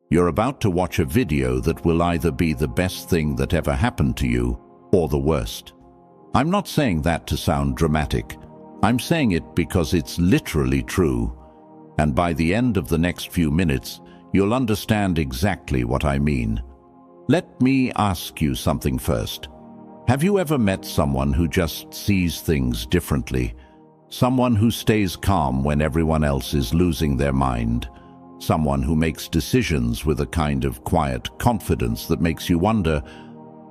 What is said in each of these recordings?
You're about to watch a video that will either be the best thing that ever happened to you or the worst. I'm not saying that to sound dramatic. I'm saying it because it's literally true. And by the end of the next few minutes, you'll understand exactly what I mean. Let me ask you something first. Have you ever met someone who just sees things differently? Someone who stays calm when everyone else is losing their mind? Someone who makes decisions with a kind of quiet confidence that makes you wonder,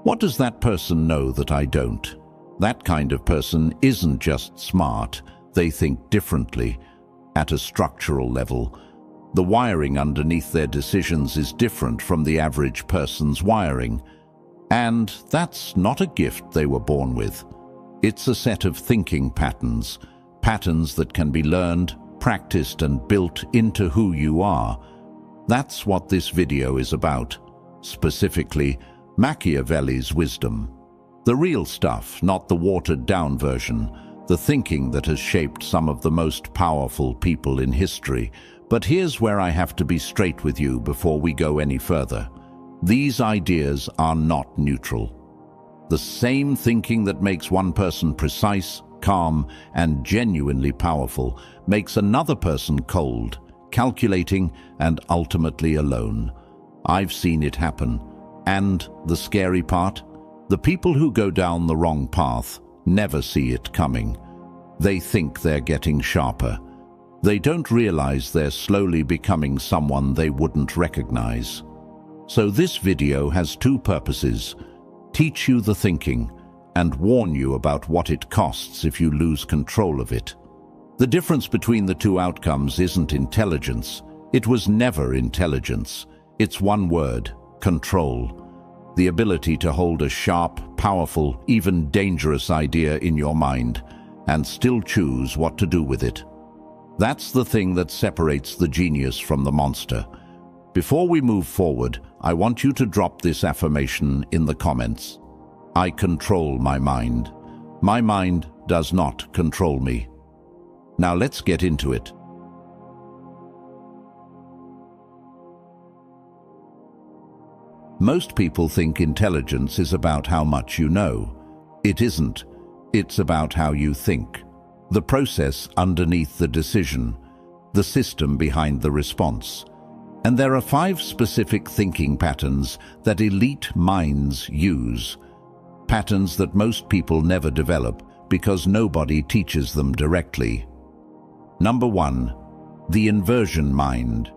what does that person know that I don't? That kind of person isn't just smart, they think differently, at a structural level. The wiring underneath their decisions is different from the average person's wiring. And that's not a gift they were born with. It's a set of thinking patterns, patterns that can be learned, practiced and built into who you are. That's what this video is about, specifically Machiavelli's wisdom. The real stuff, not the watered-down version, the thinking that has shaped some of the most powerful people in history. But here's where I have to be straight with you before we go any further. These ideas are not neutral. The same thinking that makes one person precise, calm, and genuinely powerful makes another person cold, calculating, and ultimately alone. I've seen it happen. And the scary part? The people who go down the wrong path never see it coming. They think they're getting sharper. They don't realize they're slowly becoming someone they wouldn't recognize. So this video has two purposes: teach you the thinking and warn you about what it costs if you lose control of it. The difference between the two outcomes isn't intelligence. It was never intelligence. It's one word: control. The ability to hold a sharp, powerful, even dangerous idea in your mind and still choose what to do with it. That's the thing that separates the genius from the monster. Before we move forward, I want you to drop this affirmation in the comments. I control my mind. My mind does not control me. Now let's get into it. Most people think intelligence is about how much you know. It isn't. It's about how you think. The process underneath the decision, the system behind the response. And there are 5 specific thinking patterns that elite minds use. Patterns that most people never develop because nobody teaches them directly. Number 1, the inversion mind.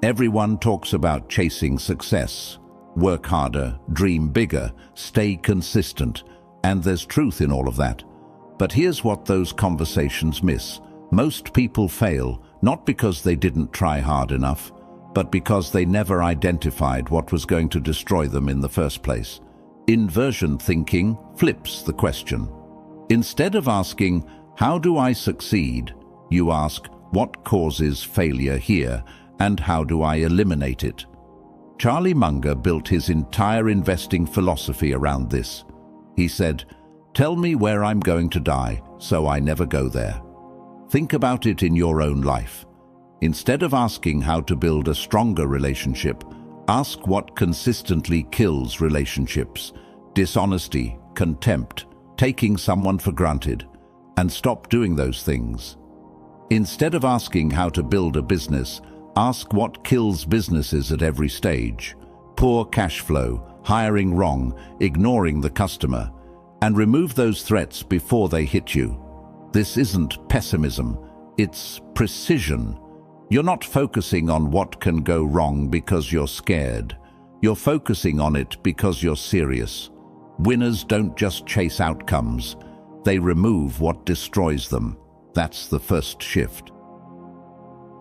Everyone talks about chasing success. Work harder, dream bigger, stay consistent, and there's truth in all of that. But here's what those conversations miss. Most people fail, not because they didn't try hard enough, but because they never identified what was going to destroy them in the first place. Inversion thinking flips the question. Instead of asking, how do I succeed? You ask, what causes failure here, and how do I eliminate it? Charlie Munger built his entire investing philosophy around this. He said, tell me where I'm going to die, so I never go there. Think about it in your own life. Instead of asking how to build a stronger relationship, ask what consistently kills relationships: dishonesty, contempt, taking someone for granted, and stop doing those things. Instead of asking how to build a business, ask what kills businesses at every stage: poor cash flow, hiring wrong, ignoring the customer, and remove those threats before they hit you. This isn't pessimism, it's precision. You're not focusing on what can go wrong because you're scared. You're focusing on it because you're serious. Winners don't just chase outcomes, they remove what destroys them. That's the first shift.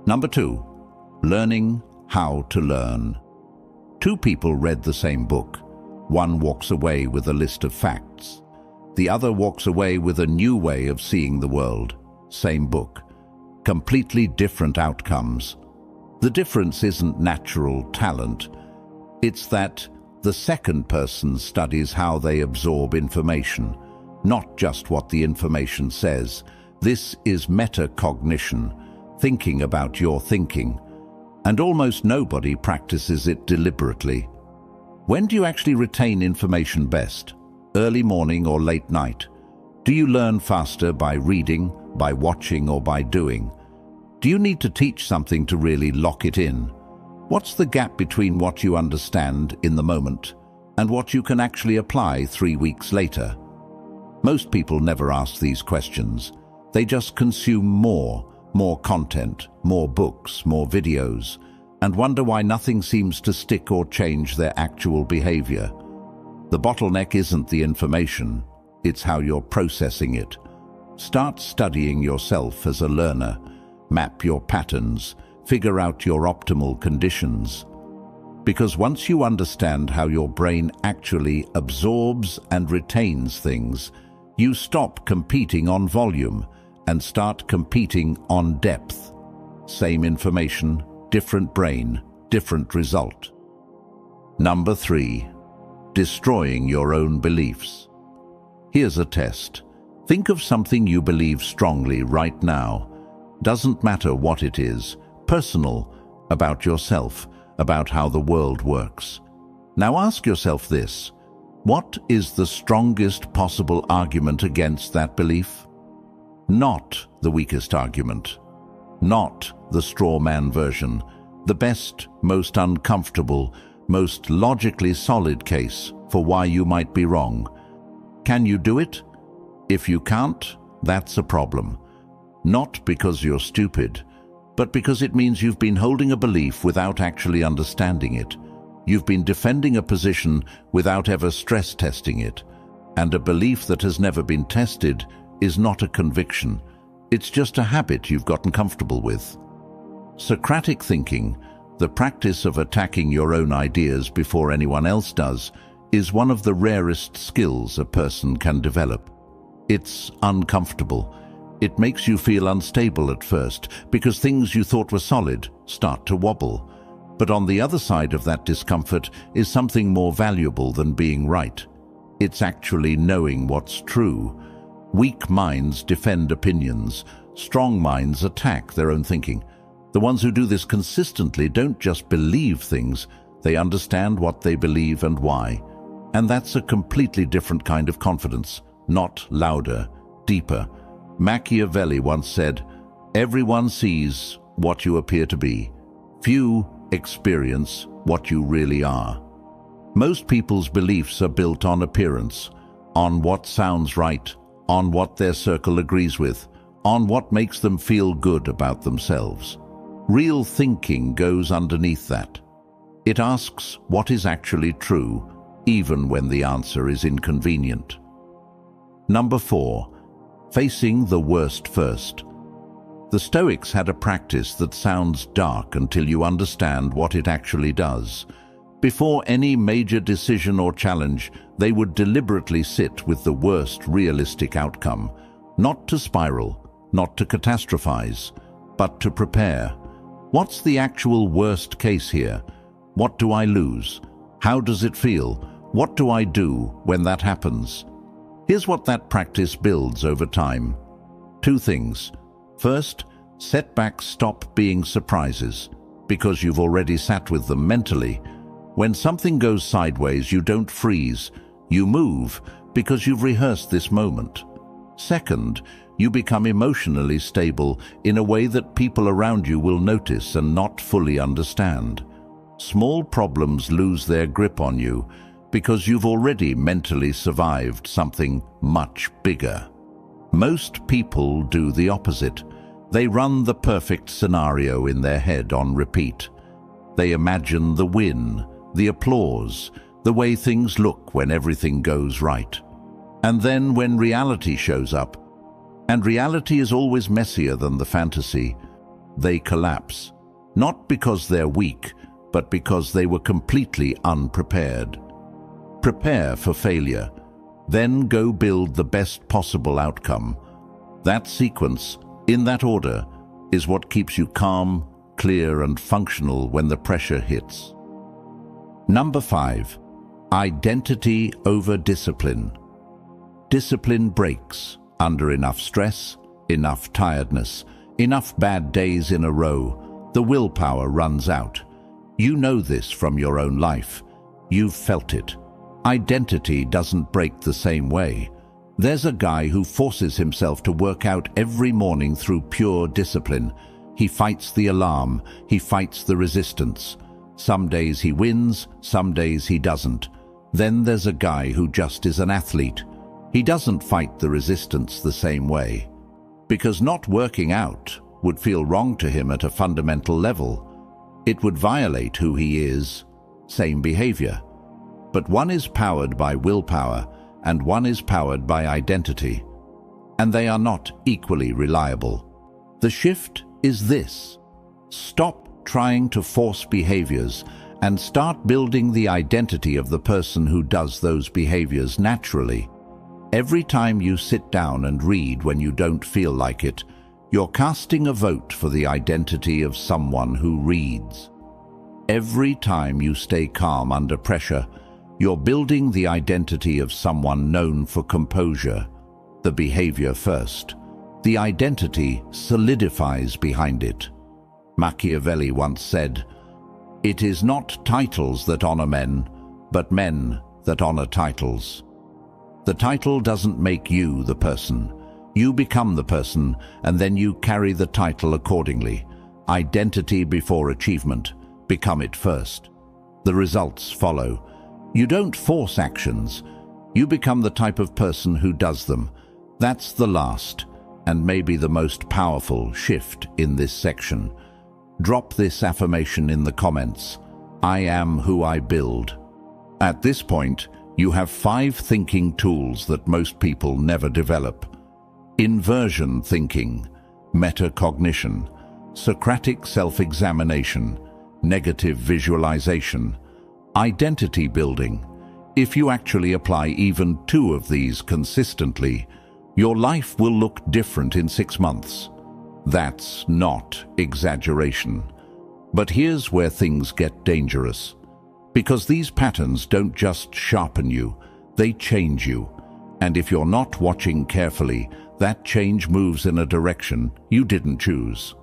Number 2, learning how to learn. 2 people read the same book. One walks away with a list of facts. The other walks away with a new way of seeing the world. Same book. Completely different outcomes. The difference isn't natural talent. It's that the second person studies how they absorb information, not just what the information says. This is metacognition, thinking about your thinking. and almost nobody practices it deliberately. When do you actually retain information best? Early morning or late night? Do you learn faster by reading, by watching, or by doing? Do you need to teach something to really lock it in? What's the gap between what you understand in the moment and what you can actually apply 3 weeks later? Most people never ask these questions. They just consume more content, more books, more videos, and wonder why nothing seems to stick or change their actual behavior. The bottleneck isn't the information, it's how you're processing it. Start studying yourself as a learner. Map your patterns, figure out your optimal conditions. Because once you understand how your brain actually absorbs and retains things, you stop competing on volume and start competing on depth. Same information, different brain, different result. Number 3, destroying your own beliefs. Here's a test. Think of something you believe strongly right now. Doesn't matter what it is, personal, about yourself, about how the world works. Now ask yourself this: what is the strongest possible argument against that belief? Not the weakest argument, not the straw man version, the best, most uncomfortable, most logically solid case for why you might be wrong. Can you do it? If you can't, that's a problem. Not because you're stupid, but because it means you've been holding a belief without actually understanding it. You've been defending a position without ever stress testing it. And a belief that has never been tested is not a conviction. It's just a habit you've gotten comfortable with. Socratic thinking, the practice of attacking your own ideas before anyone else does, is one of the rarest skills a person can develop. It's uncomfortable. It makes you feel unstable at first because things you thought were solid start to wobble. But on the other side of that discomfort is something more valuable than being right. It's actually knowing what's true. Weak minds defend opinions. Strong minds attack their own thinking. The ones who do this consistently don't just believe things, they understand what they believe and why. And that's a completely different kind of confidence, not louder, deeper. Machiavelli once said, "Everyone sees what you appear to be. Few experience what you really are." Most people's beliefs are built on appearance, on what sounds right, on what their circle agrees with, on what makes them feel good about themselves. Real thinking goes underneath that. It asks what is actually true, even when the answer is inconvenient. Number 4, facing the worst first. The Stoics had a practice that sounds dark until you understand what it actually does. Before any major decision or challenge, they would deliberately sit with the worst realistic outcome, not to spiral, not to catastrophize, but to prepare. What's the actual worst case here? What do I lose? How does it feel? What do I do when that happens? Here's what that practice builds over time. 2 things. First, setbacks stop being surprises, because you've already sat with them mentally. When something goes sideways, you don't freeze. You move, because you've rehearsed this moment. Second, you become emotionally stable in a way that people around you will notice and not fully understand. Small problems lose their grip on you because you've already mentally survived something much bigger. Most people do the opposite. They run the perfect scenario in their head on repeat. They imagine the win, the applause, the way things look when everything goes right. And then when reality shows up, and reality is always messier than the fantasy, they collapse. Not because they're weak, but because they were completely unprepared. Prepare for failure, then go build the best possible outcome. That sequence, in that order, is what keeps you calm, clear, and functional when the pressure hits. Number 5, identity over discipline. Discipline breaks under enough stress, enough tiredness, enough bad days in a row. The willpower runs out. You know this from your own life. You've felt it. Identity doesn't break the same way. There's a guy who forces himself to work out every morning through pure discipline. He fights the alarm. He fights the resistance. Some days he wins, some days he doesn't. Then there's a guy who just is an athlete. He doesn't fight the resistance the same way, because not working out would feel wrong to him at a fundamental level. It would violate who he is. Same behavior. But one is powered by willpower and one is powered by identity. And they are not equally reliable. The shift is this: stop trying to force behaviors and start building the identity of the person who does those behaviors naturally. Every time you sit down and read when you don't feel like it, you're casting a vote for the identity of someone who reads. Every time you stay calm under pressure, you're building the identity of someone known for composure. The behavior first. The identity solidifies behind it. Machiavelli once said, "It is not titles that honor men, but men that honor titles." The title doesn't make you the person. You become the person, and then you carry the title accordingly. Identity before achievement. Become it first. The results follow. You don't force actions. You become the type of person who does them. That's the last, and maybe the most powerful shift in this section. Drop this affirmation in the comments. I am who I build. At this point, you have 5 thinking tools that most people never develop. Inversion thinking, metacognition, Socratic self-examination, negative visualization, identity building. If you actually apply even 2 of these consistently, your life will look different in 6 months. That's not exaggeration. But here's where things get dangerous. Because these patterns don't just sharpen you, they change you. And if you're not watching carefully, that change moves in a direction you didn't choose.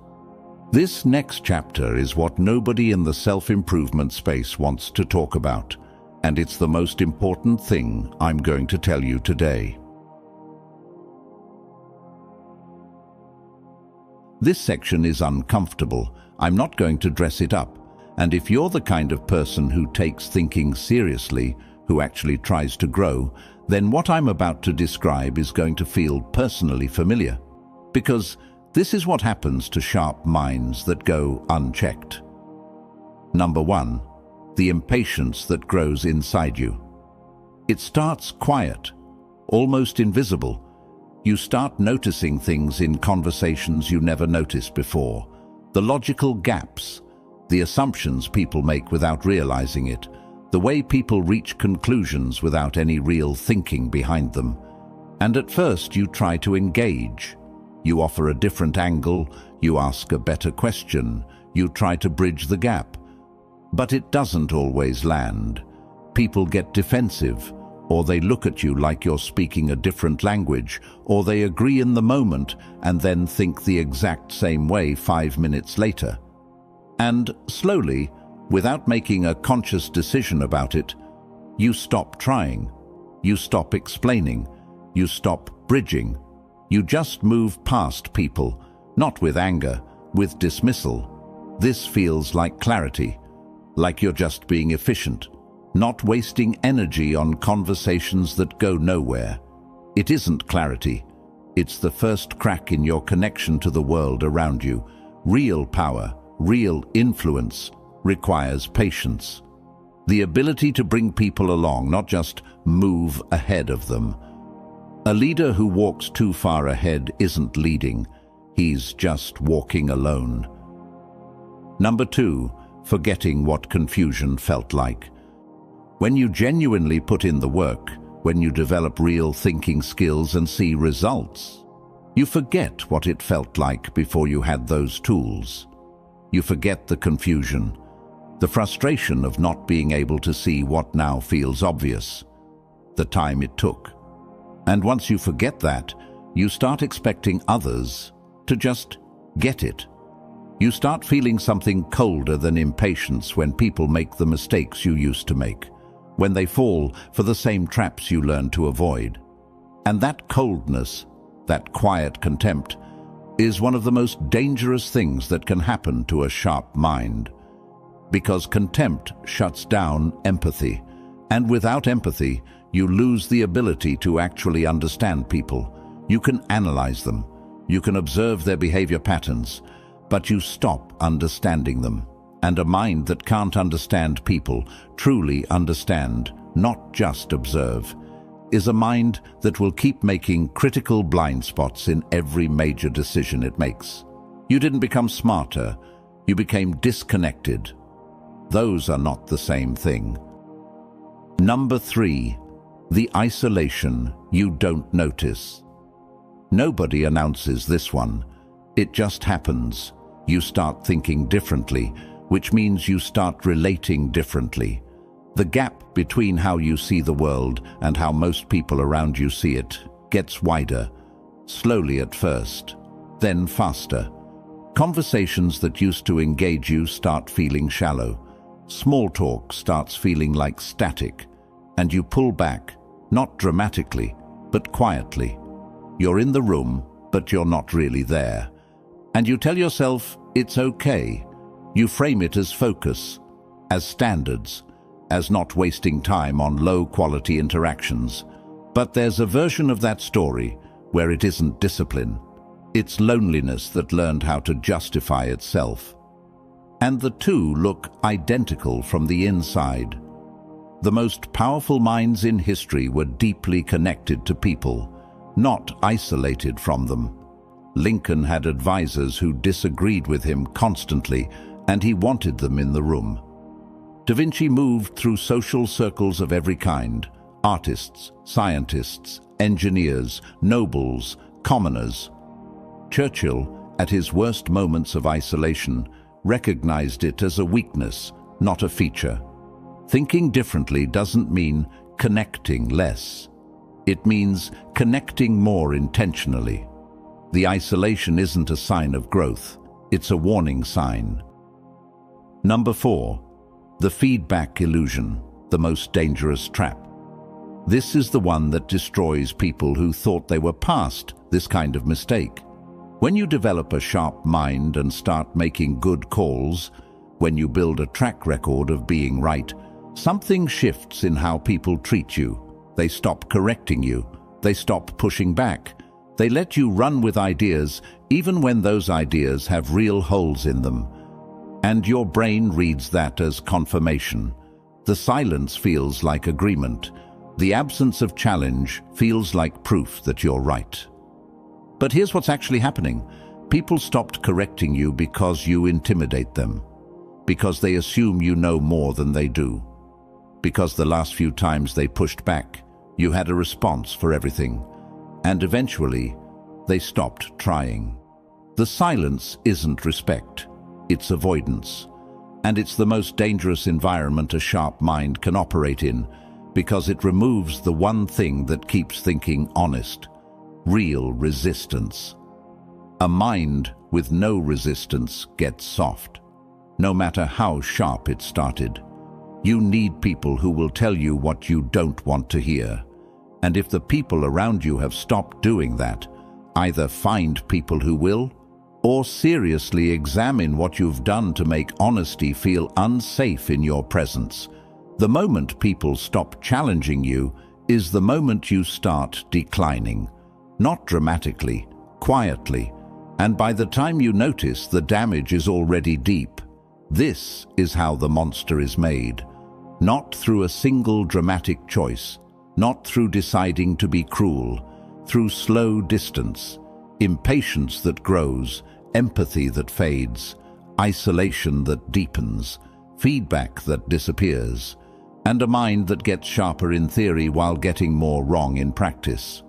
This next chapter is what nobody in the self-improvement space wants to talk about, and it's the most important thing I'm going to tell you today. This section is uncomfortable. I'm not going to dress it up. And if you're the kind of person who takes thinking seriously, who actually tries to grow, then what I'm about to describe is going to feel personally familiar. Because this is what happens to sharp minds that go unchecked. Number 1, the impatience that grows inside you. It starts quiet, almost invisible. You start noticing things in conversations you never noticed before. The logical gaps, the assumptions people make without realizing it, the way people reach conclusions without any real thinking behind them. And at first you try to engage. You offer a different angle, you ask a better question, you try to bridge the gap. But it doesn't always land. People get defensive, or they look at you like you're speaking a different language, or they agree in the moment and then think the exact same way 5 minutes later. And slowly, without making a conscious decision about it, you stop trying, you stop explaining, you stop bridging. You just move past people, not with anger, with dismissal. This feels like clarity, like you're just being efficient, not wasting energy on conversations that go nowhere. It isn't clarity. It's the first crack in your connection to the world around you. Real power, real influence requires patience. The ability to bring people along, not just move ahead of them. A leader who walks too far ahead isn't leading. He's just walking alone. Number 2, forgetting what confusion felt like. When you genuinely put in the work, when you develop real thinking skills and see results, you forget what it felt like before you had those tools. You forget the confusion, the frustration of not being able to see what now feels obvious, the time it took. And once you forget that, you start expecting others to just get it. You start feeling something colder than impatience when people make the mistakes you used to make, when they fall for the same traps you learned to avoid. And that coldness, that quiet contempt, is one of the most dangerous things that can happen to a sharp mind. Because contempt shuts down empathy, and without empathy, you lose the ability to actually understand people. You can analyze them, you can observe their behavior patterns, but you stop understanding them. And a mind that can't understand people, truly understand, not just observe, is a mind that will keep making critical blind spots in every major decision it makes. You didn't become smarter, you became disconnected. Those are not the same thing. Number 3, the isolation you don't notice. Nobody announces this one. It just happens. You start thinking differently, which means you start relating differently. The gap between how you see the world and how most people around you see it gets wider, slowly at first, then faster. Conversations that used to engage you start feeling shallow. Small talk starts feeling like static, and you pull back, not dramatically, but quietly. You're in the room, but you're not really there. And you tell yourself it's okay. You frame it as focus, as standards, as not wasting time on low-quality interactions. But there's a version of that story where it isn't discipline. It's loneliness that learned how to justify itself. And the two look identical from the inside. The most powerful minds in history were deeply connected to people, not isolated from them. Lincoln had advisors who disagreed with him constantly, and he wanted them in the room. Da Vinci moved through social circles of every kind: artists, scientists, engineers, nobles, commoners. Churchill, at his worst moments of isolation, recognized it as a weakness, not a feature. Thinking differently doesn't mean connecting less. It means connecting more intentionally. The isolation isn't a sign of growth, it's a warning sign. Number 4, the feedback illusion, the most dangerous trap. This is the one that destroys people who thought they were past this kind of mistake. When you develop a sharp mind and start making good calls, when you build a track record of being right, something shifts in how people treat you. They stop correcting you. They stop pushing back. They let you run with ideas, even when those ideas have real holes in them. And your brain reads that as confirmation. The silence feels like agreement. The absence of challenge feels like proof that you're right. But here's what's actually happening. People stopped correcting you because you intimidate them. Because they assume you know more than they do. Because the last few times they pushed back, you had a response for everything. And eventually, they stopped trying. The silence isn't respect, it's avoidance. And it's the most dangerous environment a sharp mind can operate in, because it removes the one thing that keeps thinking honest: real resistance. A mind with no resistance gets soft, no matter how sharp it started. You need people who will tell you what you don't want to hear. And if the people around you have stopped doing that, either find people who will, or seriously examine what you've done to make honesty feel unsafe in your presence. The moment people stop challenging you is the moment you start declining. Not dramatically, quietly, and by the time you notice, the damage is already deep. This is how the monster is made. Not through a single dramatic choice, not through deciding to be cruel, through slow distance, impatience that grows, empathy that fades, isolation that deepens, feedback that disappears, and a mind that gets sharper in theory while getting more wrong in practice.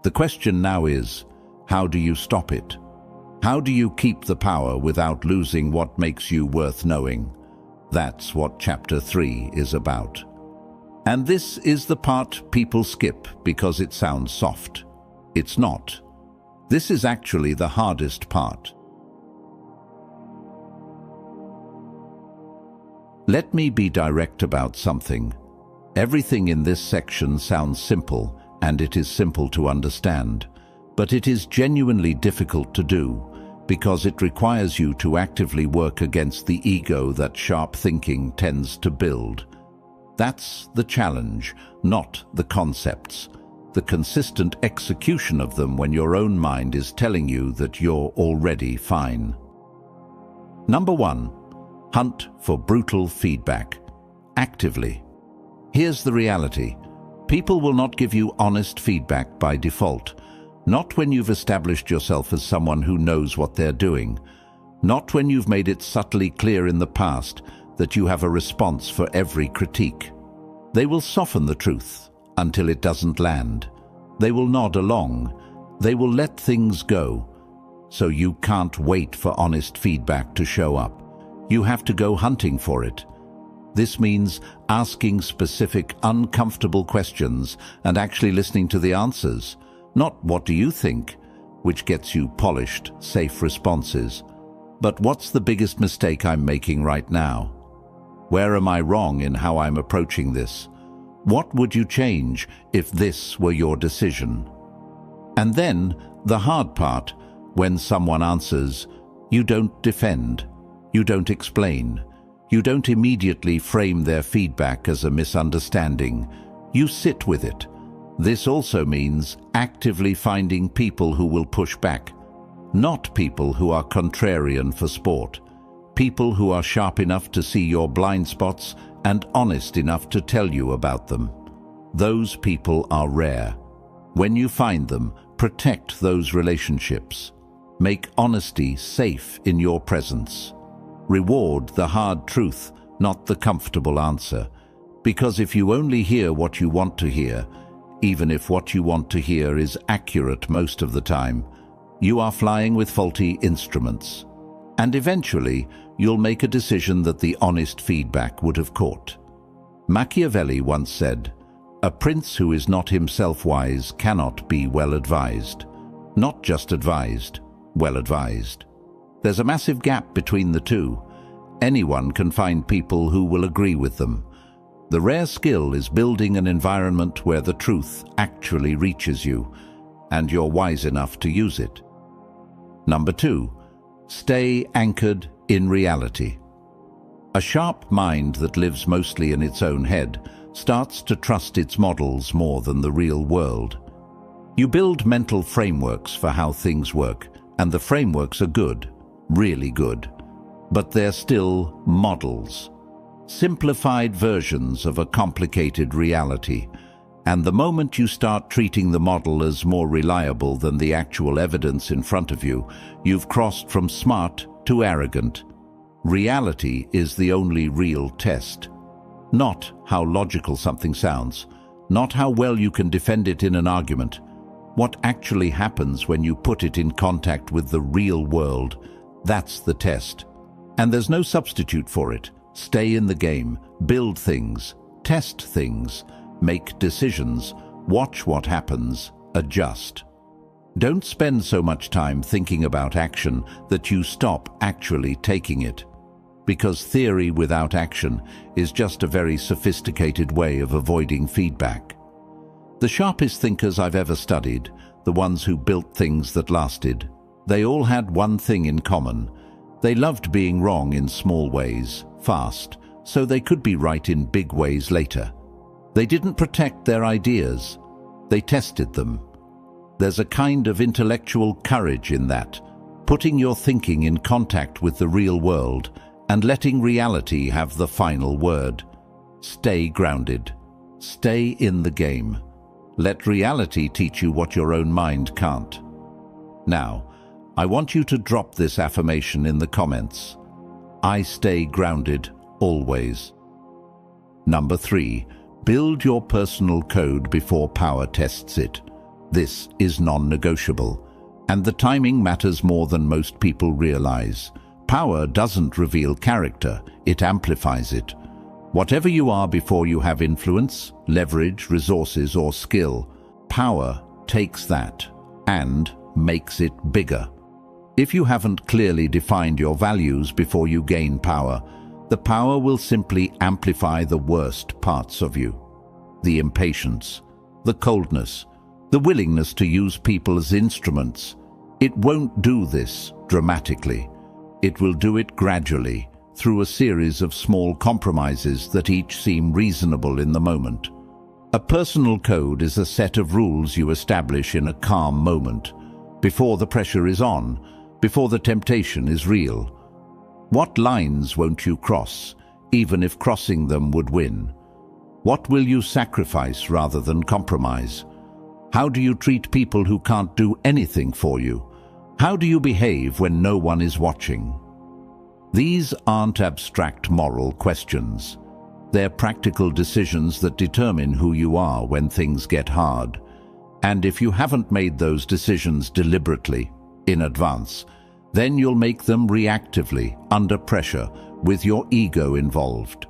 The question now is, how do you stop it? How do you keep the power without losing what makes you worth knowing? That's what Chapter 3 is about. And this is the part people skip because it sounds soft. It's not. This is actually the hardest part. Let me be direct about something. Everything in this section sounds simple, and it is simple to understand, but it is genuinely difficult to do because it requires you to actively work against the ego that sharp thinking tends to build. That's the challenge, not the concepts. The consistent execution of them when your own mind is telling you that you're already fine. Number 1. Hunt for brutal feedback. Actively. Here's the reality. People will not give you honest feedback by default. Not when you've established yourself as someone who knows what they're doing. Not when you've made it subtly clear in the past that you have a response for every critique. They will soften the truth until it doesn't land. They will nod along. They will let things go. So you can't wait for honest feedback to show up. You have to go hunting for it. This means asking specific, uncomfortable questions and actually listening to the answers. Not "what do you think?" which gets you polished, safe responses. But what's the biggest mistake I'm making right now? Where am I wrong in how I'm approaching this? What would you change if this were your decision? And then, the hard part, when someone answers, you don't defend, you don't explain, you don't immediately frame their feedback as a misunderstanding. You sit with it. This also means actively finding people who will push back, not people who are contrarian for sport, people who are sharp enough to see your blind spots and honest enough to tell you about them. Those people are rare. When you find them, protect those relationships. Make honesty safe in your presence. Reward the hard truth, not the comfortable answer. Because if you only hear what you want to hear, even if what you want to hear is accurate most of the time, you are flying with faulty instruments. And eventually, you'll make a decision that the honest feedback would have caught. Machiavelli once said, "A prince who is not himself wise cannot be well advised." Not just advised, well advised. There's a massive gap between the two. Anyone can find people who will agree with them. The rare skill is building an environment where the truth actually reaches you, and you're wise enough to use it. Number 2. Stay anchored in reality. A sharp mind that lives mostly in its own head starts to trust its models more than the real world. You build mental frameworks for how things work, and the frameworks are good, really good, but they're still models. Simplified versions of a complicated reality, and the moment you start treating the model as more reliable than the actual evidence in front of you, you've crossed from smart to arrogant. Reality is the only real test. Not how logical something sounds, not how well you can defend it in an argument. What actually happens when you put it in contact with the real world, that's the test. And there's no substitute for it. Stay in the game, build things, test things, make decisions, watch what happens, adjust. Don't spend so much time thinking about action that you stop actually taking it. Because theory without action is just a very sophisticated way of avoiding feedback. The sharpest thinkers I've ever studied, the ones who built things that lasted, they all had one thing in common. They loved being wrong in small ways, fast, so they could be right in big ways later. They didn't protect their ideas, they tested them. There's a kind of intellectual courage in that, putting your thinking in contact with the real world and letting reality have the final word. Stay grounded. Stay in the game. Let reality teach you what your own mind can't. Now, I want you to drop this affirmation in the comments. I stay grounded always. Number 3. Build your personal code before power tests it. This is non-negotiable, and the timing matters more than most people realize. Power doesn't reveal character, it amplifies it. Whatever you are before you have influence, leverage, resources, or skill, power takes that and makes it bigger. If you haven't clearly defined your values before you gain power, the power will simply amplify the worst parts of you. The impatience, the coldness, the willingness to use people as instruments. It won't do this dramatically. It will do it gradually, through a series of small compromises that each seem reasonable in the moment. A personal code is a set of rules you establish in a calm moment, before the pressure is on, before the temptation is real. What lines won't you cross, even if crossing them would win? What will you sacrifice rather than compromise? How do you treat people who can't do anything for you? How do you behave when no one is watching? These aren't abstract moral questions. They're practical decisions that determine who you are when things get hard. And if you haven't made those decisions deliberately, in advance, then you'll make them reactively, under pressure, with your ego involved.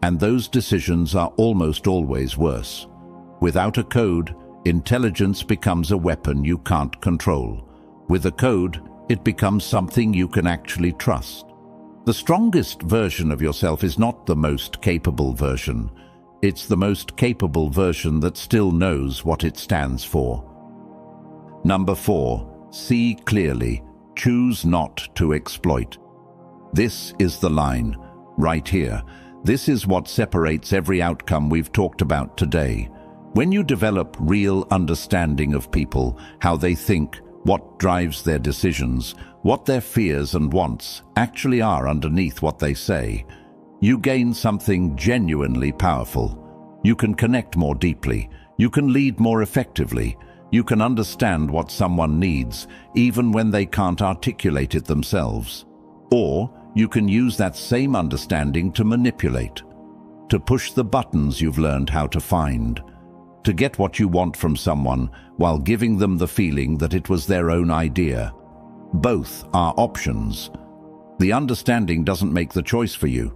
And those decisions are almost always worse. Without a code, intelligence becomes a weapon you can't control. With a code, it becomes something you can actually trust. The strongest version of yourself is not the most capable version. It's the most capable version that still knows what it stands for. Number 4. See clearly. Choose not to exploit. This is the line, right here. This is what separates every outcome we've talked about today. When you develop real understanding of people, how they think, what drives their decisions, what their fears and wants actually are underneath what they say, you gain something genuinely powerful. You can connect more deeply. You can lead more effectively. You can understand what someone needs, even when they can't articulate it themselves. Or you can use that same understanding to manipulate, to push the buttons you've learned how to find, to get what you want from someone while giving them the feeling that it was their own idea. Both are options. The understanding doesn't make the choice for you.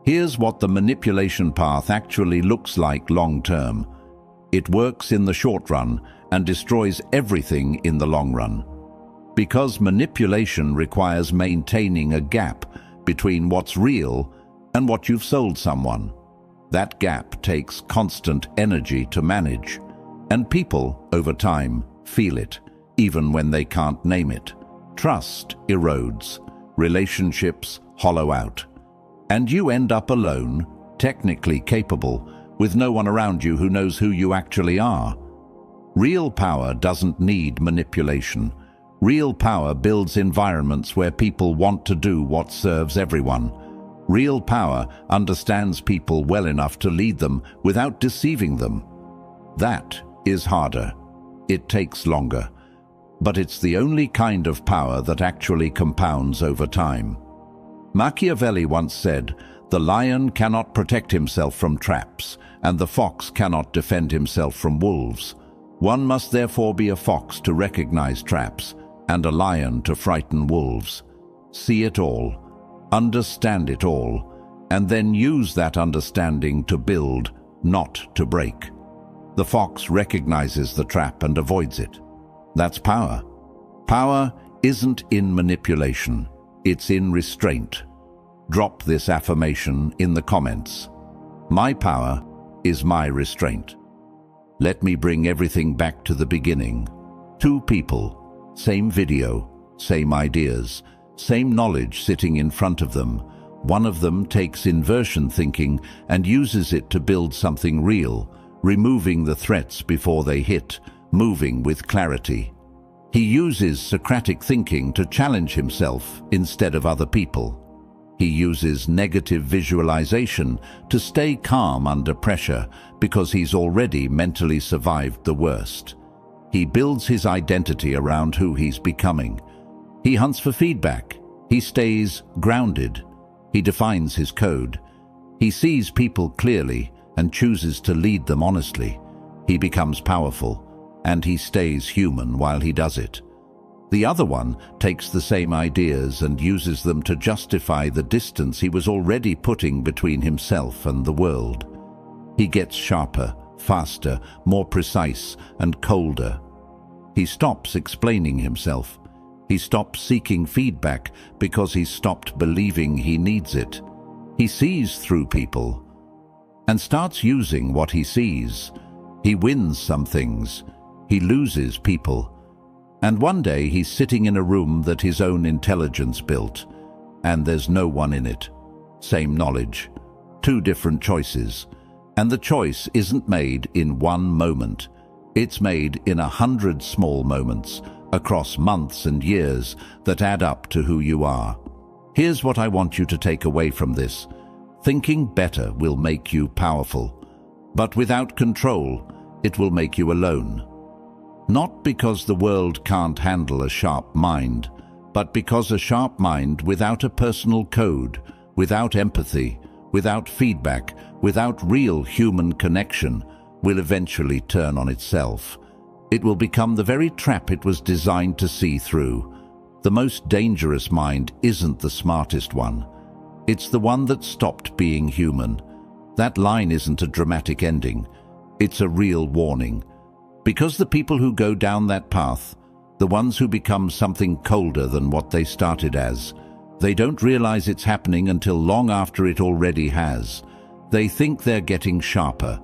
Here's what the manipulation path actually looks like long-term. It works in the short run and destroys everything in the long run. Because manipulation requires maintaining a gap between what's real and what you've sold someone. That gap takes constant energy to manage, and people, over time, feel it, even when they can't name it. Trust erodes, relationships hollow out, and you end up alone, technically capable, with no one around you who knows who you actually are. Real power doesn't need manipulation. Real power builds environments where people want to do what serves everyone. Real power understands people well enough to lead them without deceiving them. That is harder. It takes longer. But it's the only kind of power that actually compounds over time. Machiavelli once said, "The lion cannot protect himself from traps, and the fox cannot defend himself from wolves. One must therefore be a fox to recognize traps, and a lion to frighten wolves. See it all. Understand it all, and then use that understanding to build, not to break." The fox recognizes the trap and avoids it. That's power. Power isn't in manipulation, it's in restraint. Drop this affirmation in the comments. My power is my restraint. Let me bring everything back to the beginning. Two people, same video, same ideas, same knowledge sitting in front of them. One of them takes inversion thinking and uses it to build something real, removing the threats before they hit, moving with clarity. He uses Socratic thinking to challenge himself instead of other people. He uses negative visualization to stay calm under pressure because he's already mentally survived the worst. He builds his identity around who he's becoming. He hunts for feedback. He stays grounded. He defines his code. He sees people clearly and chooses to lead them honestly. He becomes powerful, and he stays human while he does it. The other one takes the same ideas and uses them to justify the distance he was already putting between himself and the world. He gets sharper, faster, more precise, and colder. He stops explaining himself. He stops seeking feedback because he stopped believing he needs it. He sees through people and starts using what he sees. He wins some things, he loses people, and one day he's sitting in a room that his own intelligence built, and there's no one in it. Same knowledge, two different choices, and the choice isn't made in one moment. It's made in 100 small moments, across months and years that add up to who you are. Here's what I want you to take away from this. Thinking better will make you powerful, but without control, it will make you alone. Not because the world can't handle a sharp mind, but because a sharp mind without a personal code, without empathy, without feedback, without real human connection, will eventually turn on itself. It will become the very trap it was designed to see through. The most dangerous mind isn't the smartest one. It's the one that stopped being human. That line isn't a dramatic ending. It's a real warning. Because the people who go down that path, the ones who become something colder than what they started as, they don't realize it's happening until long after it already has. They think they're getting sharper.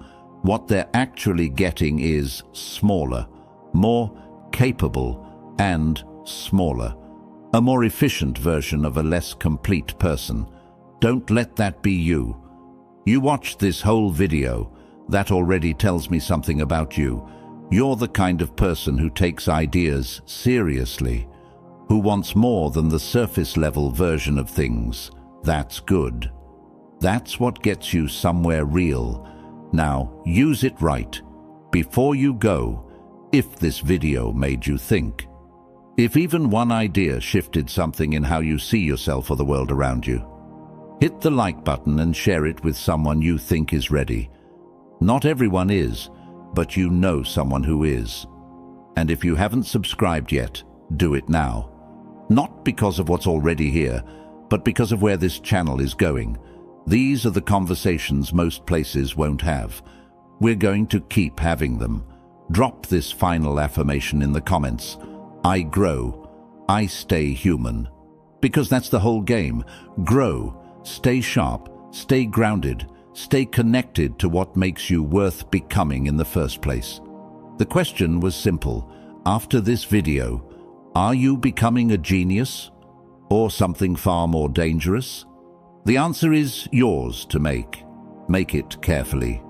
What they're actually getting is smaller, more capable, and smaller. A more efficient version of a less complete person. Don't let that be you. You watched this whole video. That already tells me something about you. You're the kind of person who takes ideas seriously, who wants more than the surface-level version of things. That's good. That's what gets you somewhere real. Now, use it right. Before you go, if this video made you think, if even one idea shifted something in how you see yourself or the world around you, hit the like button and share it with someone you think is ready. Not everyone is, but you know someone who is. And if you haven't subscribed yet, do it now. Not because of what's already here, but because of where this channel is going. These are the conversations most places won't have. We're going to keep having them. Drop this final affirmation in the comments. I grow. I stay human. Because that's the whole game. Grow. Stay sharp. Stay grounded. Stay connected to what makes you worth becoming in the first place. The question was simple. After this video, are you becoming a genius or something far more dangerous? The answer is yours to make. Make it carefully.